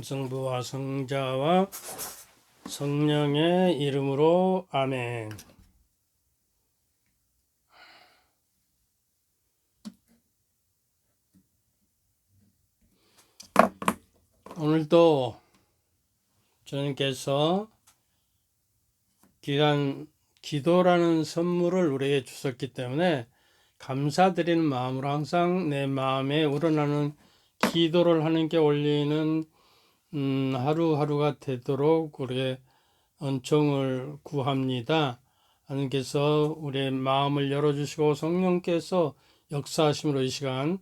성부와 성자와 성령의 이름으로 아멘. 오늘도 주님께서 귀한 기도라는 선물을 우리에게 주셨기 때문에 감사드리는 마음으로 항상 내 마음에 우러나는 기도를 하나님께 올리는 하루하루가 되도록 우리의 은총을 구합니다. 하나님께서 우리의 마음을 열어주시고 성령께서 역사하심으로 이 시간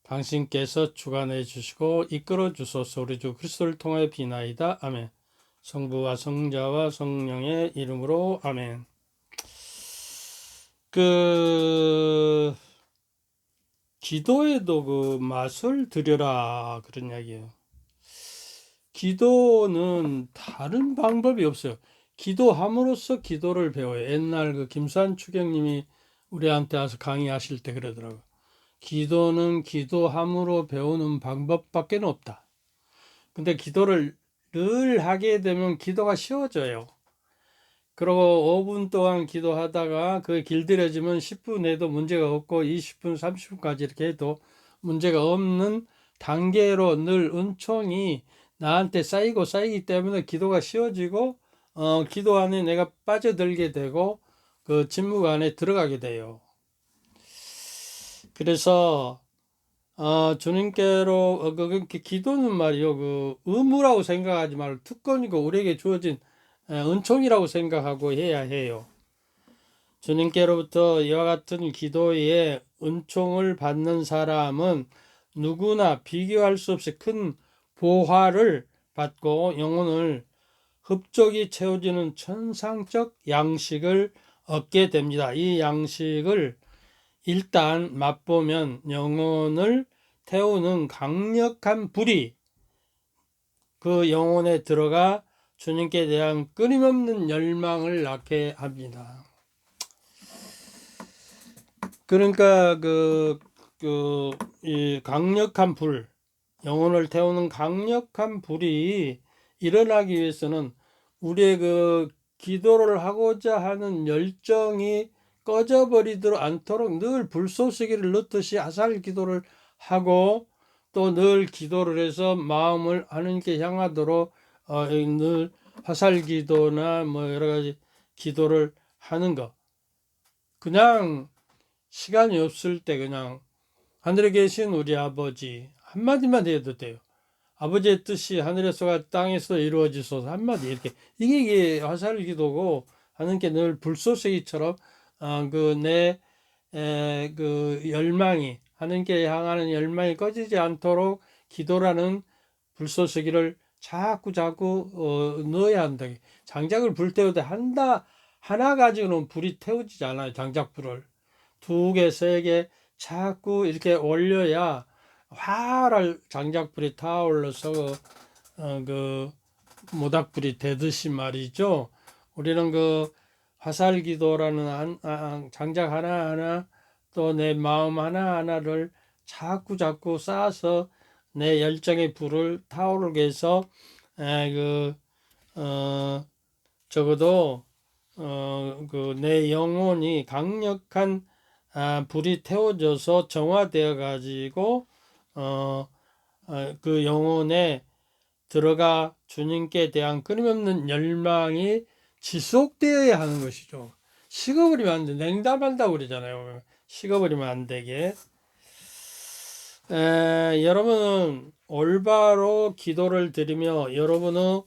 당신께서 주관해 주시고 이끌어 주소서. 우리 주 그리스도를 통하여 비나이다. 아멘. 성부와 성자와 성령의 이름으로 아멘. 기도에도 맛을 들여라 그런 이야기예요. 기도는 다른 방법이 없어요. 기도함으로써 기도를 배워요. 옛날 김수환 추경님이 우리한테 와서 강의하실 때 그러더라고요. 기도는 기도함으로 배우는 방법밖에 없다. 근데 기도를 늘 하게 되면 기도가 쉬워져요. 그리고 5분 동안 기도하다가 그게 길들여지면 10분 해도 문제가 없고 20분, 30분까지 이렇게 해도 문제가 없는 단계로 늘 은총이 나한테 쌓이기 때문에 기도가 쉬워지고 기도 안에 내가 빠져들게 되고 그 침묵 안에 들어가게 돼요. 그래서 주님께로 기도는 말이요 의무라고 생각하지 말고 특권이고 우리에게 주어진 은총이라고 생각하고 해야 해요. 주님께로부터 이와 같은 기도에 은총을 받는 사람은 누구나 비교할 수 없이 큰 보화를 받고 영혼을 흡족이 채워지는 천상적 양식을 얻게 됩니다. 이 양식을 일단 맛보면 영혼을 태우는 강력한 불이 그 영혼에 들어가 주님께 대한 끊임없는 열망을 낳게 합니다. 그러니까 이 강력한 불, 영혼을 태우는 강력한 불이 일어나기 위해서는 우리의 기도를 하고자 하는 열정이 꺼져버리도록 않도록 늘 불쏘시개를 넣듯이 화살 기도를 하고 또 늘 기도를 해서 마음을 하나님께 향하도록 늘 화살 기도나 여러 가지 기도를 하는 것. 그냥 시간이 없을 때 그냥 하늘에 계신 우리 아버지 한마디만 해도 돼요. 아버지의 뜻이 하늘에서가 땅에서 이루어지소서 한마디 이렇게 이게 화살 기도고 하나님께 늘 불쏘시개처럼 내 열망이 하나님께 향하는 열망이 꺼지지 않도록 기도라는 불쏘시개를 자꾸 넣어야 한다. 장작을 불태우되 하나 가지고는 불이 태워지지 않아요. 장작불을 2개, 3개 자꾸 이렇게 올려야 활활 장작불이 타올라서 모닥불이 되듯이 말이죠. 우리는 화살기도라는 장작 하나하나 또 내 마음 하나하나를 자꾸 쌓아서 내 열정의 불을 타오르게 해서 적어도 내 영혼이 강력한 불이 태워져서 정화되어 가지고 그 영혼에 들어가 주님께 대한 끊임없는 열망이 지속되어야 하는 것이죠. 식어버리면 안 돼. 냉담한다고 그러잖아요. 식어버리면 안 되게. 여러분은 올바로 기도를 드리며 여러분의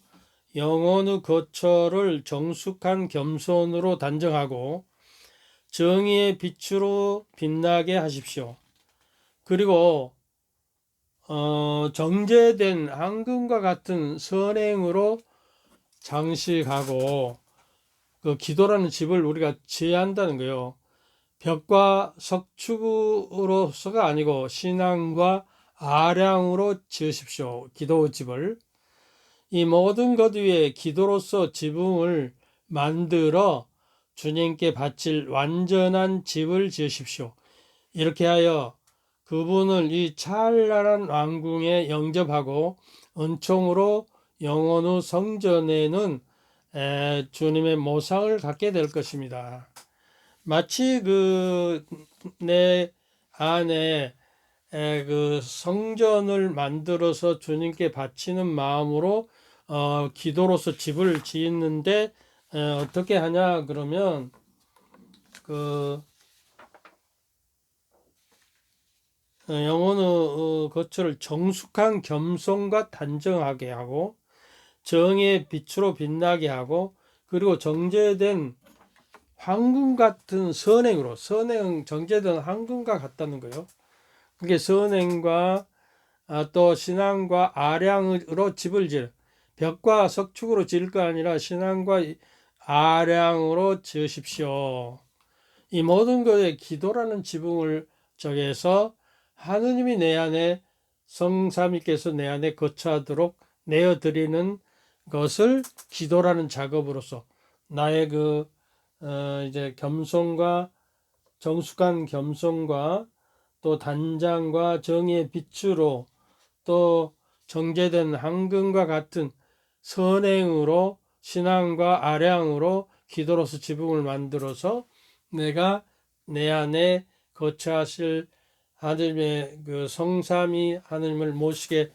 영혼의 거처를 정숙한 겸손으로 단정하고 정의의 빛으로 빛나게 하십시오. 그리고 정제된 황금과 같은 선행으로 장식하고 기도라는 집을 우리가 지어야 한다는 거예요. 벽과 석축으로서가 아니고 신앙과 아량으로 지으십시오. 기도 집을. 이 모든 것 위에 기도로서 지붕을 만들어 주님께 바칠 완전한 집을 지으십시오. 이렇게 하여 그분을 이 찬란한 왕궁에 영접하고 은총으로 영원 후 성전에는 주님의 모상을 갖게 될 것입니다. 마치 내 안에 그 성전을 만들어서 주님께 바치는 마음으로 기도로서 집을 짓는데 어떻게 하냐 그러면 영혼의 거처를 정숙한 겸손과 단정하게 하고 정의 빛으로 빛나게 하고 그리고 정제된 황금 같은 선행으로 정제된 황금과 같다는 거예요. 그게 선행과 또 신앙과 아량으로 집을 지을 벽과 석축으로 지을 거 아니라 신앙과 아량으로 지으십시오. 이 모든 것에 기도라는 지붕을 적해서 하느님이 내 안에 성삼위께서 내 안에 거처하도록 내어드리는 것을 기도라는 작업으로서 나의 이제 겸손과 정숙한 겸손과 또 단장과 정의의 빛으로 또 정제된 황금과 같은 선행으로 신앙과 아량으로 기도로서 지붕을 만들어서 내가 내 안에 거처하실 하나님의 성삼위 하나님을 모시게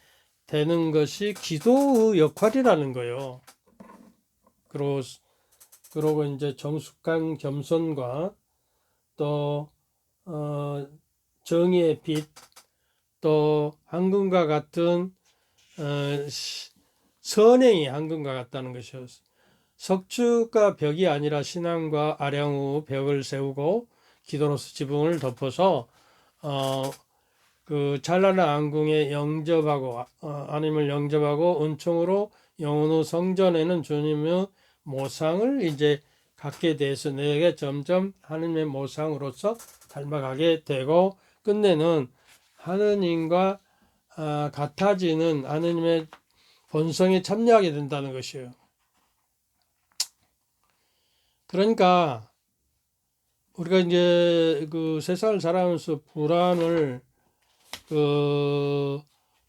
되는 것이 기도의 역할이라는 거예요. 그러고 이제 정숙한 겸손과 또 정의의 빛, 또 황금과 같은 선행이 황금과 같다는 것이요. 석축과 벽이 아니라 신앙과 아량 후 벽을 세우고 기도로서 지붕을 덮어서 그 찬란한 왕궁에 영접하고 하나님을 영접하고 은총으로 영원 후 성전에는 주님의 모상을 이제 갖게 돼서 내게 점점 하나님의 모상으로서 닮아가게 되고 끝내는 하느님과 같아지는 하느님의 본성에 참여하게 된다는 것이에요. 그러니까 우리가 이제 그 세상을 살아가면서 불안을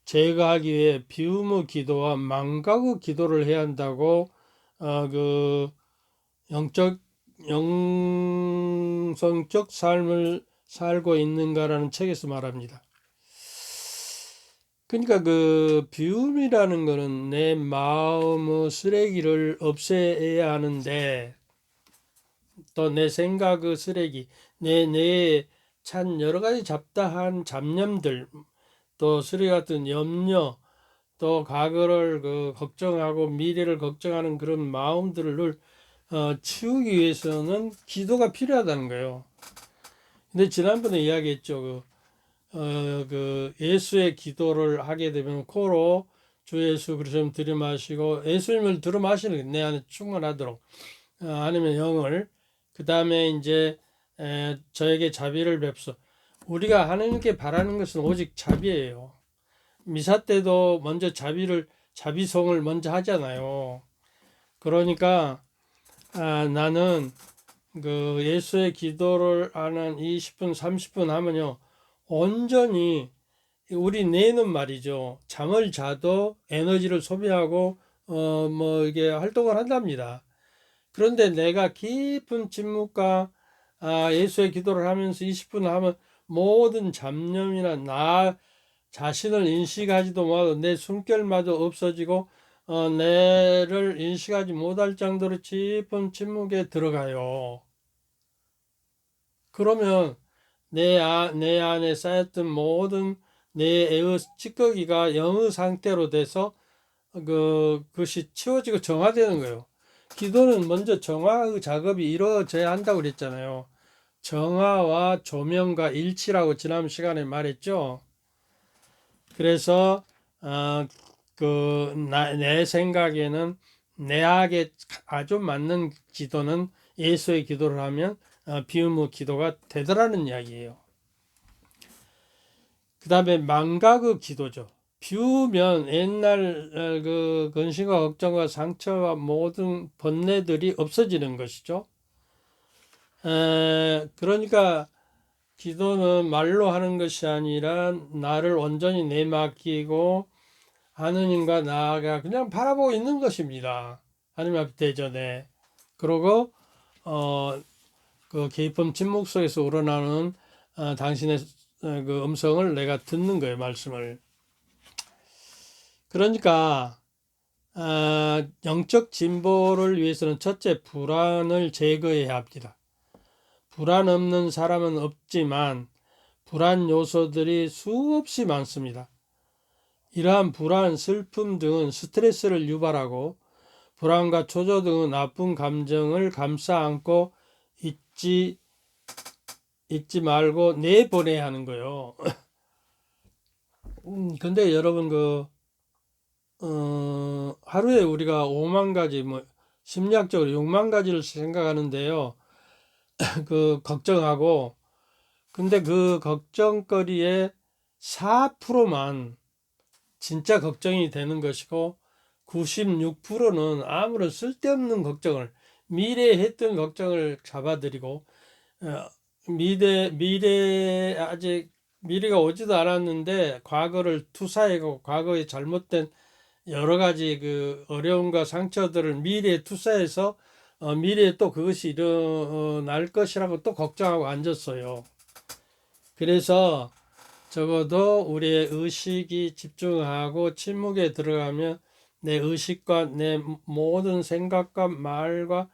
제거하기 위해 비움의 기도와 망각의 기도를 해야 한다고 영성적 삶을 살고 있는가라는 책에서 말합니다. 그러니까 비움이라는 것은 내 마음의 쓰레기를 없애야 하는데 또 내 생각의 쓰레기, 뇌에 찬 여러 가지 잡다한 잡념들, 또 쓰레기 같은 염려, 또 과거를 걱정하고 미래를 걱정하는 그런 마음들을 치우기 위해서는 기도가 필요하다는 거예요. 근데 지난번에 이야기했죠. 예수의 기도를 하게 되면 코로 주 예수 그리스도 들이마시고 예수님을 들이마시는 내 안에 충만하도록 아니면 영을 그 다음에 이제 저에게 자비를 베푸소. 우리가 하나님께 바라는 것은 오직 자비예요. 미사 때도 먼저 자비송을 먼저 하잖아요. 그러니까 나는 예수의 기도를 하는 20분, 30분 하면요. 온전히 우리 뇌는 말이죠. 잠을 자도 에너지를 소비하고 이게 활동을 한답니다. 그런데 내가 깊은 침묵과 예수의 기도를 하면서 20분 하면 모든 잡념이나 나 자신을 인식하지도 못하고 내 숨결마저 없어지고 내를 인식하지 못할 정도로 깊은 침묵에 들어가요. 그러면 내 안에 쌓였던 모든 내 애의 찌꺼기가 영의 상태로 돼서 그것이 치워지고 정화되는 거예요. 기도는 먼저 정화의 작업이 이루어져야 한다고 그랬잖아요. 정화와 조명과 일치라고 지난 시간에 말했죠. 그래서 내 생각에는 내에게 아주 맞는 기도는 예수의 기도를 하면 비움의 기도가 되더라는 이야기예요. 그 다음에 망각의 기도죠. 비우면 옛날 근심과 걱정과 상처와 모든 번뇌들이 없어지는 것이죠. 그러니까 기도는 말로 하는 것이 아니라 나를 온전히 내맡기고 하느님과 나아가 그냥 바라보고 있는 것입니다. 하나님 앞에 대전에. 그러고 그 기쁨 침묵 속에서 우러나오는 당신의 그 음성을 내가 듣는 거예요. 말씀을. 그러니까 영적 진보를 위해서는 첫째, 불안을 제거해야 합니다. 불안 없는 사람은 없지만 불안 요소들이 수없이 많습니다. 이러한 불안, 슬픔 등은 스트레스를 유발하고 불안과 초조 등은 나쁜 감정을 감싸 안고 잊지 말고 내보내야 하는 거예요. 근데 여러분 하루에 우리가 5만 가지 심리학적으로 6만 가지를 생각하는데요. 걱정하고 근데 그 걱정거리의 4%만 진짜 걱정이 되는 것이고 96%는 아무런 쓸데없는 걱정을 미래에 했던 걱정을 잡아들이고 아직 미래가 오지도 않았는데 과거를 투사하고 과거에 잘못된 여러 가지 그 어려움과 상처들을 미래에 투사해서 미래에 또 그것이 일어날 것이라고 또 걱정하고 앉았어요. 그래서 적어도 우리의 의식이 집중하고 침묵에 들어가면 내 의식과 내 모든 생각과 말과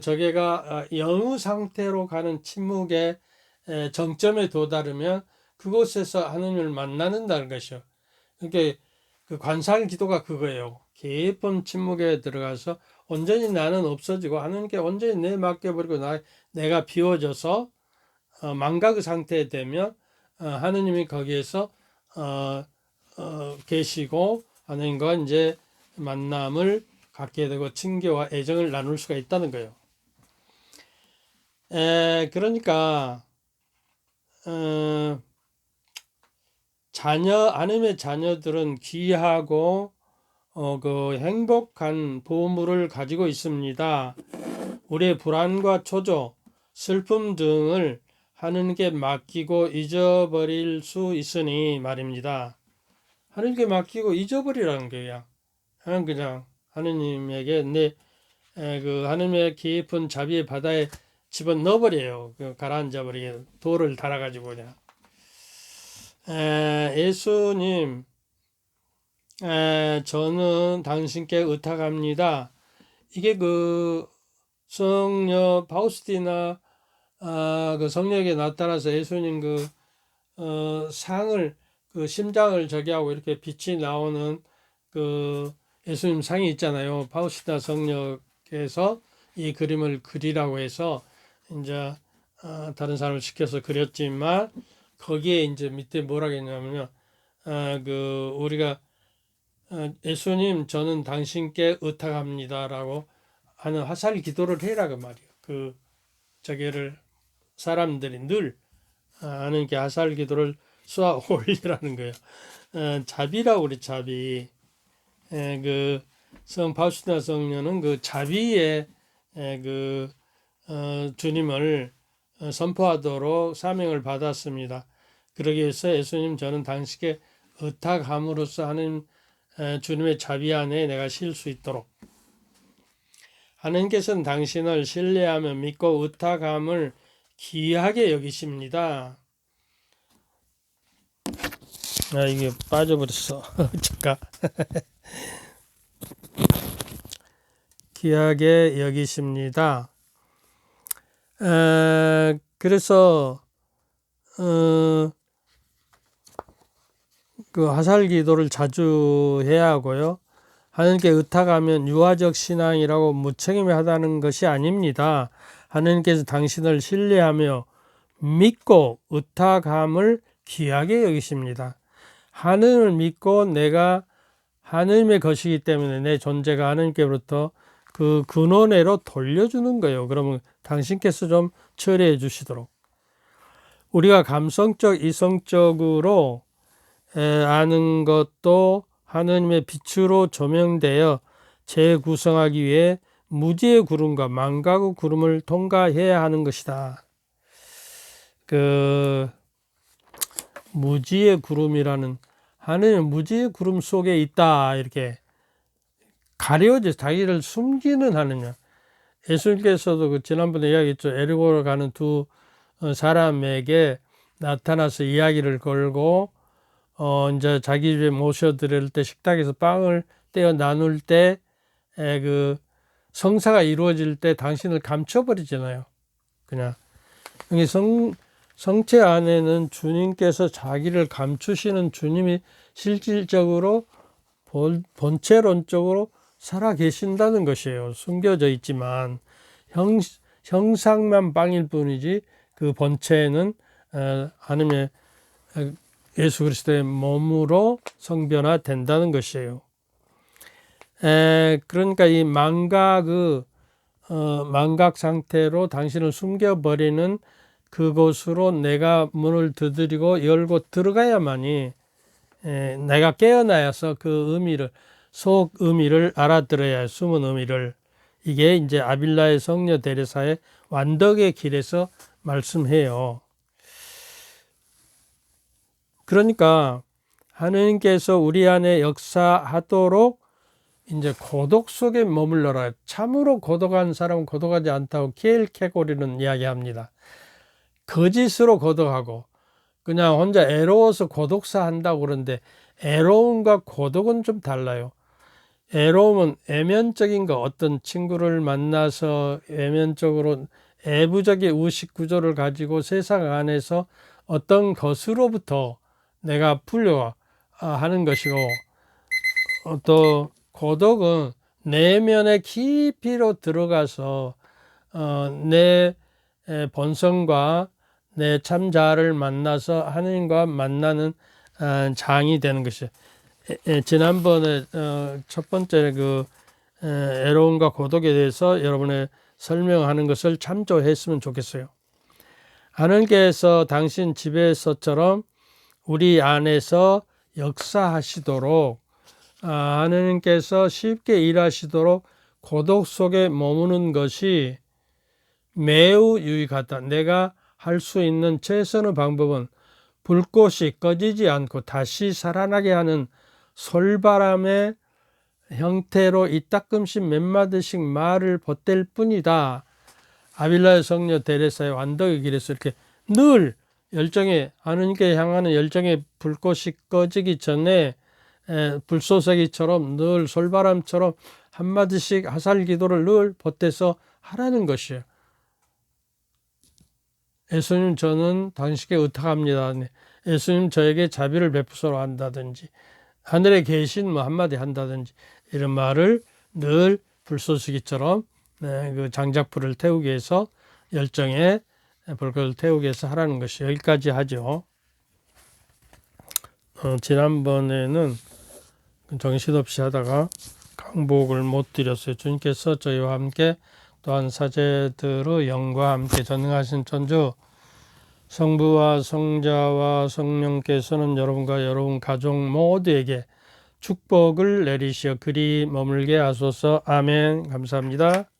저게가 영의 상태로 가는 침묵의 정점에 도달하면 그곳에서 하느님을 만나는다는 것이요. 그러니까 그 관상 기도가 그거예요. 깊은 침묵에 들어가서 온전히 나는 없어지고 하느님께 온전히 내 맡겨버리고 내가 비워져서 망각의 상태에 되면 하느님이 거기에서 계시고 하느님과 이제 만남을 갖게 되고 친교와 애정을 나눌 수가 있다는 거예요. 그러니까 하느님의 자녀들은 귀하고 그 행복한 보물을 가지고 있습니다. 우리의 불안과 초조, 슬픔 등을 하느님께 맡기고 잊어버릴 수 있으니 말입니다. 하느님께 맡기고 잊어버리라는 거야. 그냥 하느님에게 그 하느님의 깊은 자비의 바다에 집어넣어버려요. 가라앉아 버리게 돌을 달아가지고 그냥. 예수님, 저는 당신께 의탁합니다. 이게 그 성녀 파우스티나 그 성령에게 나타나서 예수님 상을 심장을 저기 하고 이렇게 빛이 나오는 그 예수님 상이 있잖아요. 파우스티나 성령께서 이 그림을 그리라고 해서 이제 다른 사람을 시켜서 그렸지만 거기에 이제 밑에 뭐라고 했냐면요. 우리가 예수님 저는 당신께 의탁합니다라고 하는 화살 기도를 해라 그 말이에요. 저기를 사람들이 늘 하는 게 화살 기도를 쏘아 올리라는 거예요. 자비라고 그래 자비. 성 파우스티나 성녀는 그 자비의 주님을 선포하도록 사명을 받았습니다. 그러기 위해서 예수님 저는 당신께 의탁함으로써 하는 주님의 자비 안에 내가 쉴 수 있도록 하느님께서는 당신을 신뢰하며 믿고 의탁함을 귀하게 여기십니다. 이게 빠져버렸어. 잠깐. 귀하게 여기십니다. 그래서 그 화살 기도를 자주 해야 하고요. 하느님께 의탁하면 유아적 신앙이라고 무책임하다는 것이 아닙니다. 하느님께서 당신을 신뢰하며 믿고 의탁함을 귀하게 여기십니다. 하느님을 믿고 내가 하느님의 것이기 때문에 내 존재가 하느님께로부터 그 근원에로 돌려주는 거예요. 그러면 당신께서 좀 처리해 주시도록. 우리가 감성적, 이성적으로 아는 것도 하느님의 빛으로 조명되어 재구성하기 위해 무지의 구름과 망각의 구름을 통과해야 하는 것이다. 그 무지의 구름이라는, 하느님은 무지의 구름 속에 있다 이렇게 가려져 자기를 숨기는 하느냐. 예수님께서도 그 지난번에 이야기했죠. 에리고로 가는 두 사람에게 나타나서 이야기를 걸고 이제 자기 집에 모셔드릴 때 식탁에서 빵을 떼어 나눌 때 그 성사가 이루어질 때 당신을 감춰버리잖아요. 그냥 성체 안에는 주님께서 자기를 감추시는 주님이 실질적으로 본체론적으로 살아 계신다는 것이에요. 숨겨져 있지만 형상만 빵일 뿐이지 그 본체는 하나님의 예수 그리스도의 몸으로 성변화된다는 것이에요. 그러니까 이 망각 상태로 당신을 숨겨버리는 그곳으로 내가 문을 두드리고 열고 들어가야만이 내가 깨어나서 그 의미를, 속 의미를 알아들어야 해요. 숨은 의미를. 이게 이제 아빌라의 성녀 데레사의 완덕의 길에서 말씀해요. 그러니까 하느님께서 우리 안에 역사하도록 이제 고독 속에 머물러라. 참으로 고독한 사람은 고독하지 않다고 키엘케고리는 이야기합니다. 거짓으로 고독하고 그냥 혼자 애로워서 고독사 한다고 그러는데, 애로움과 고독은 좀 달라요. 애로움은 애면적인 거, 어떤 친구를 만나서 애면적으로 애부적인 의식 구조를 가지고 세상 안에서 어떤 것으로부터 내가 풀려하는 것이고, 또 고독은 내면의 깊이로 들어가서 내 본성과 내 참자를 만나서 하느님과 만나는 장이 되는 것이에요. 지난번에 첫 번째 그 애로움과 고독에 대해서 여러분의 설명하는 것을 참조했으면 좋겠어요. 하느님께서 당신 집에서처럼 우리 안에서 역사하시도록, 하느님께서 쉽게 일하시도록 고독 속에 머무는 것이 매우 유익하다. 내가 할 수 있는 최선의 방법은 불꽃이 꺼지지 않고 다시 살아나게 하는 솔바람의 형태로 이따금씩 몇 마디씩 말을 보탤 뿐이다. 아빌라의 성녀 데레사의 완덕의 길에서 이렇게 늘 열정에, 하느님께 향하는 열정의 불꽃이 꺼지기 전에 불쏘시개처럼 늘 솔바람처럼 한마디씩 화살 기도를 늘 보태서 하라는 것이에요. 예수님, 저는 당신께 의탁합니다. 예수님, 저에게 자비를 베푸소서 한다든지, 하늘에 계신 뭐 한마디 한다든지, 이런 말을 늘 불쏘시개처럼 그 장작불을 태우기 위해서, 열정에 불꽃을 태우기 위해서 하라는 것이 여기까지 하죠. 지난번에는 정신없이 하다가 강복을 못 드렸어요. 주님께서 저희와 함께 또한 사제들의 영과 함께 전능하신 천주 성부와 성자와 성령께서는 여러분과 여러분 가족 모두에게 축복을 내리시어 그리 머물게 하소서. 아멘. 감사합니다.